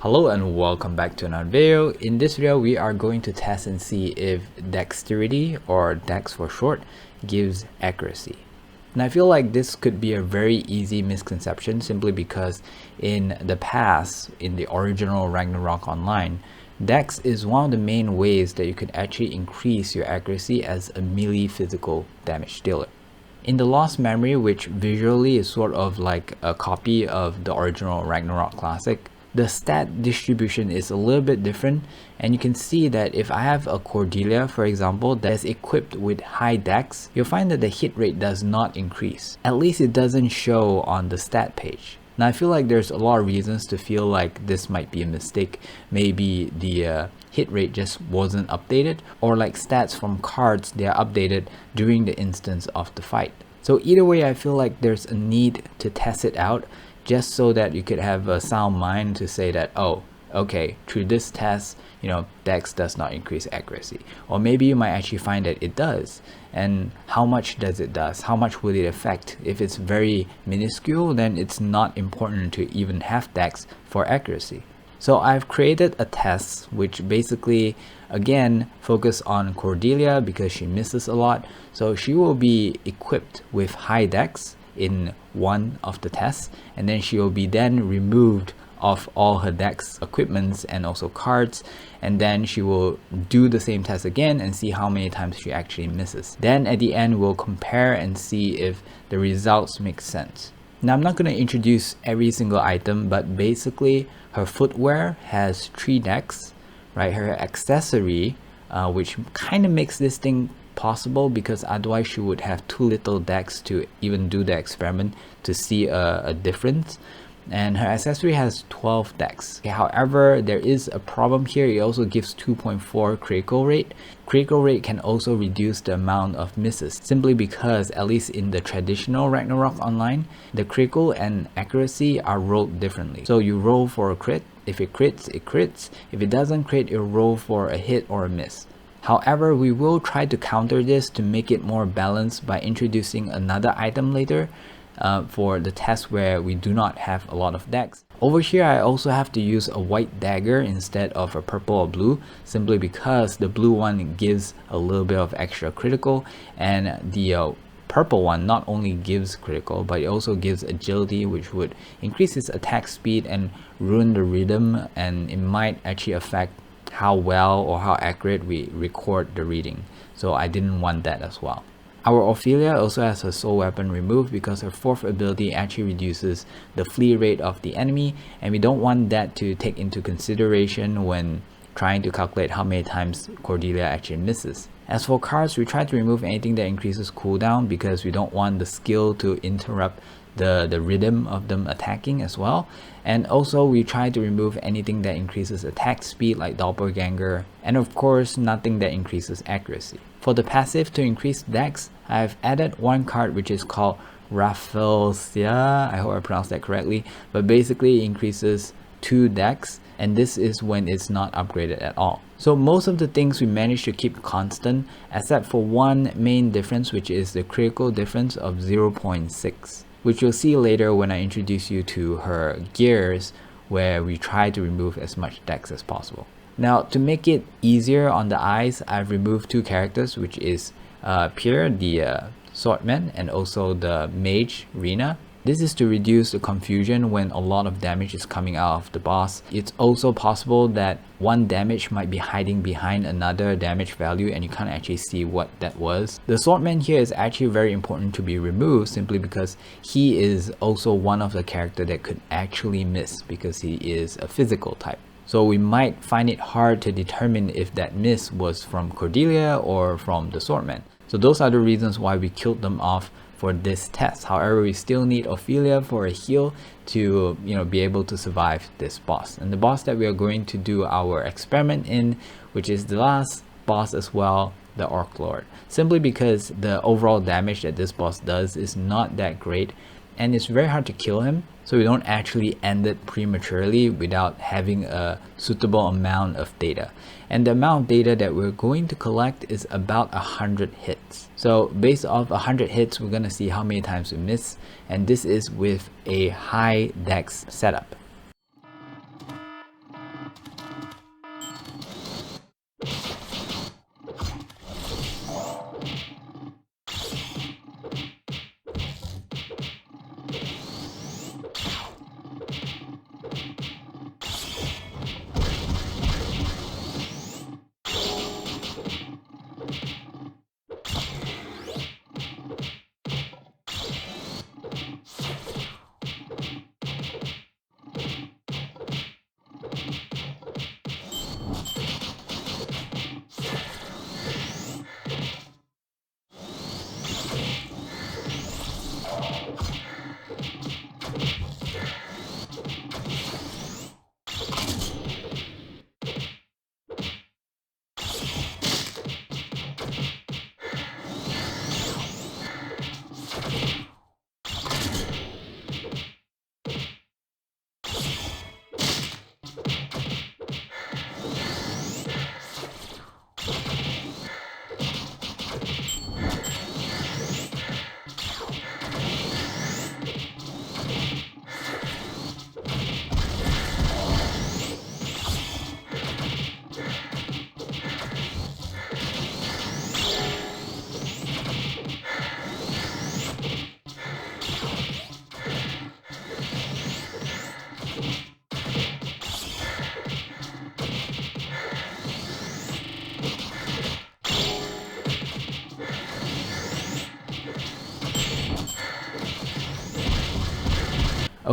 Hello and welcome back to another video. In this video, we are going to test and see if dexterity, or DEX for short, gives accuracy. And I feel like this could be a very easy misconception simply because in the past, in the original Ragnarok Online, DEX is one of the main ways that you could actually increase your accuracy as a melee physical damage dealer. In the Lost Memory, which visually is sort of like a copy of the original Ragnarok Classic, the stat distribution is a little bit different, and you can see that if I have a Cordelia, for example, that is equipped with high dex, you'll find that the hit rate does not increase. At least it doesn't show on the stat page. Now I feel like there's a lot of reasons to feel like this might be a mistake. Maybe the hit rate just wasn't updated, or like stats from cards, they are updated during the instance of the fight. So either way, I feel like there's a need to test it out, just so that you could have a sound mind to say that, oh, okay, through this test, DEX does not increase accuracy. Or maybe you might actually find that it does. And how much does it does? How much will it affect? If it's very minuscule, then it's not important to even have DEX for accuracy. So I've created a test which basically, again, focus on Cordelia because she misses a lot. So she will be equipped with high DEX in one of the tests, and then she will be then removed of all her DEX equipments and also cards, and then she will do the same test again and see how many times she actually misses. Then at the end, we'll compare and see if the results make sense. Now I'm not going to introduce every single item, but basically her footwear has 3 DEX, right? Her accessory, which kind of makes this thing possible because otherwise she would have too little DEX to even do the experiment to see a difference. And her accessory has 12 DEX. Okay, however, there is a problem here. It also gives 2.4 critical rate. Critical rate can also reduce the amount of misses, simply because at least in the traditional Ragnarok Online, the critical and accuracy are rolled differently. So you roll for a crit. If it crits, it crits. If it doesn't crit, you roll for a hit or a miss. However, we will try to counter this to make it more balanced by introducing another item later for the test where we do not have a lot of DEX. Over here, I also have to use a white dagger instead of a purple or blue, simply because the blue one gives a little bit of extra critical, and the purple one not only gives critical, but it also gives agility, which would increase its attack speed and ruin the rhythm, and it might actually affect how well or how accurate we record the reading. So I didn't want that as well. Our Ophelia also has her soul weapon removed because her 4th ability actually reduces the flee rate of the enemy, and we don't want that to take into consideration when trying to calculate how many times Cordelia actually misses. As for cards, we try to remove anything that increases cooldown because we don't want the skill to interrupt the rhythm of them attacking as well. And also we try to remove anything that increases attack speed like doppelganger, and of course nothing that increases accuracy. For the passive to increase DEX, I've added one card which is called Rafelsia, I hope I pronounced that correctly, but basically it increases 2 DEX, and this is when it's not upgraded at all. So most of the things we managed to keep constant, except for one main difference, which is the critical difference of 0.6. which you'll see later when I introduce you to her gears, where we try to remove as much DEX as possible. Now, to make it easier on the eyes, I've removed 2 characters, which is Pierre, the swordman, and also the mage, Rena. This is to reduce the confusion when a lot of damage is coming out of the boss. It's also possible that one damage might be hiding behind another damage value and you can't actually see what that was. The swordman here is actually very important to be removed simply because he is also one of the characters that could actually miss because he is a physical type. So we might find it hard to determine if that miss was from Cordelia or from the swordman. So those are the reasons why we killed them off for this test. However, we still need Ophelia for a heal to be able to survive this boss. And the boss that we are going to do our experiment in, which is the last boss as well, the Orc Lord. Simply because the overall damage that this boss does is not that great, and it's very hard to kill him, so we don't actually end it prematurely without having a suitable amount of data. And the amount of data that we're going to collect is about 100 hits. So based off 100 hits, we're going to see how many times we miss, and this is with a high DEX setup.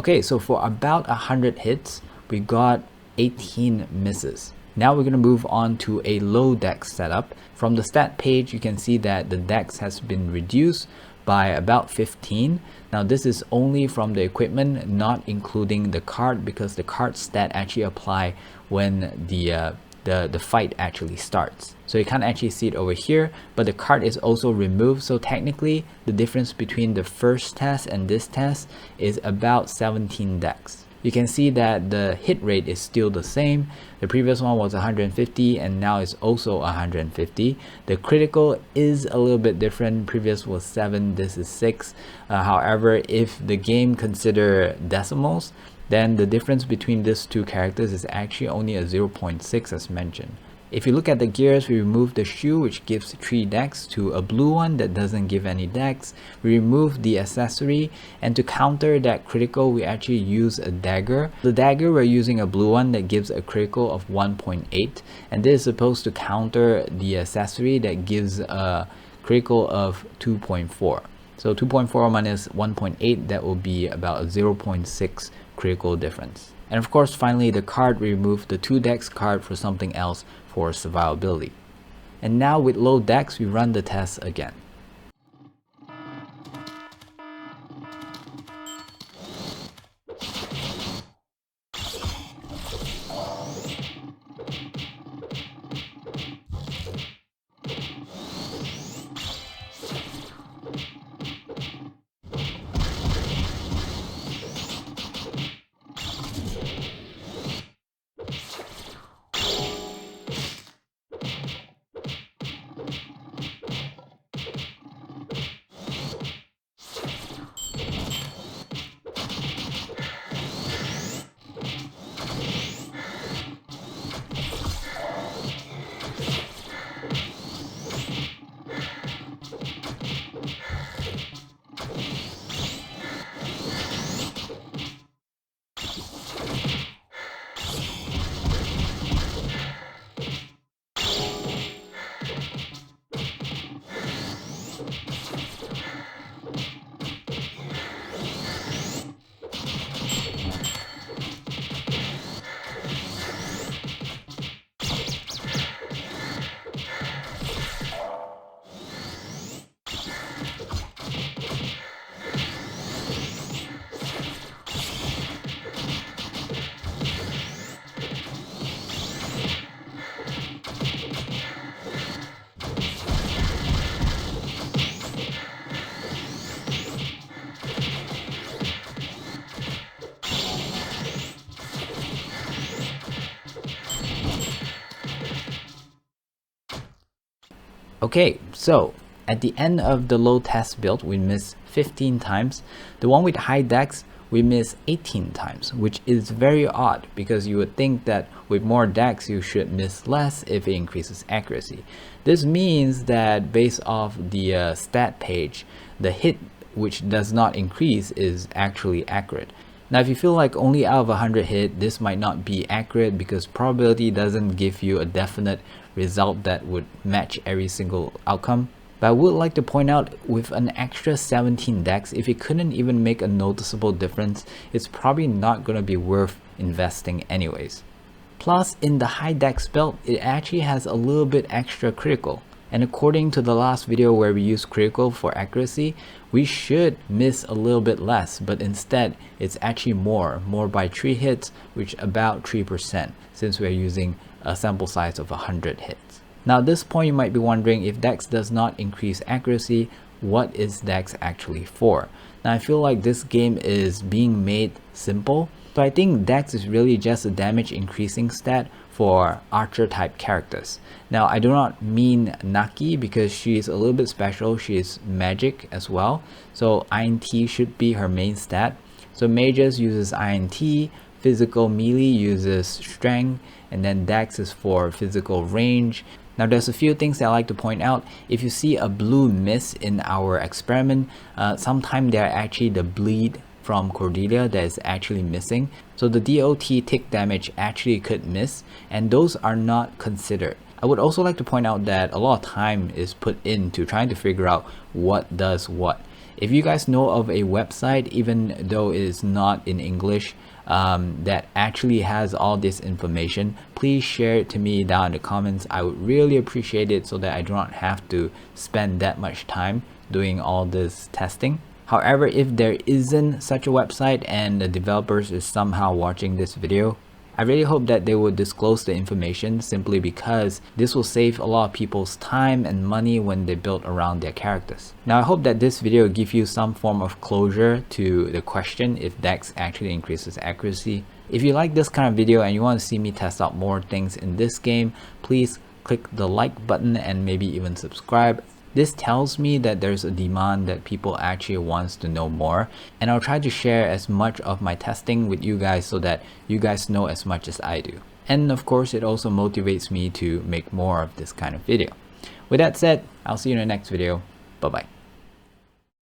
Okay, so for about 100 hits, we got 18 misses. Now we're going to move on to a low dex setup. From the stat page, you can see that the dex has been reduced by about 15. Now this is only from the equipment, not including the card, because the card stat actually apply when the fight actually starts. So you can't actually see it over here, but the card is also removed. So technically the difference between the first test and this test is about 17 dex. You can see that the hit rate is still the same. The previous one was 150 and now it's also 150. The critical is a little bit different. Previous was 7, this is 6. However, if the game consider decimals, then the difference between these two characters is actually only a 0.6 as mentioned. If you look at the gears, we remove the shoe, which gives 3 dex, to a blue one that doesn't give any dex. We remove the accessory, and to counter that critical, we actually use a dagger. The dagger, we're using a blue one that gives a critical of 1.8, and this is supposed to counter the accessory that gives a critical of 2.4. So 2.4 minus 1.8, that will be about a 0.6 critical difference. And of course, finally, the card, we remove the 2 dex card for something else for survivability. And now with low dex, we run the test again. Okay, so at the end of the low test build, we miss 15 times. The one with high dex, we miss 18 times, which is very odd because you would think that with more dex, you should miss less if it increases accuracy. This means that based off the stat page, the hit which does not increase is actually accurate. Now, if you feel like only out of 100 hit, this might not be accurate because probability doesn't give you a definite result that would match every single outcome. But I would like to point out, with an extra 17 dex, if it couldn't even make a noticeable difference, it's probably not going to be worth investing anyways. Plus, in the high dex build, it actually has a little bit extra critical. And according to the last video where we used critical for accuracy, we should miss a little bit less, but instead it's actually more by 3 hits, which about 3%, since we're using a sample size of 100 hits. Now at this point you might be wondering, if dex does not increase accuracy, what is dex actually for? Now I feel like this game is being made simple, so I think dex is really just a damage increasing stat for archer type characters. Now I do not mean Naki because she is a little bit special, she is magic as well, so INT should be her main stat. So mages uses INT, physical melee uses strength, and then dex is for physical range. Now there's a few things that I like to point out. If you see a blue miss in our experiment, sometimes they're actually the bleed from Cordelia that is actually missing. So the DOT tick damage actually could miss, and those are not considered. I would also like to point out that a lot of time is put into trying to figure out what does what. If you guys know of a website, even though it is not in English, that actually has all this information, please share it to me down in the comments. I would really appreciate it so that I do not have to spend that much time doing all this testing. However, if there isn't such a website and the developers is somehow watching this video, I really hope that they will disclose the information, simply because this will save a lot of people's time and money when they build around their characters. Now I hope that this video gives you some form of closure to the question if DEX actually increases accuracy. If you like this kind of video and you want to see me test out more things in this game, please click the like button and maybe even subscribe. This tells me that there's a demand that people actually wants to know more, and I'll try to share as much of my testing with you guys so that you guys know as much as I do. And of course, it also motivates me to make more of this kind of video. With that said, I'll see you in the next video. Bye bye.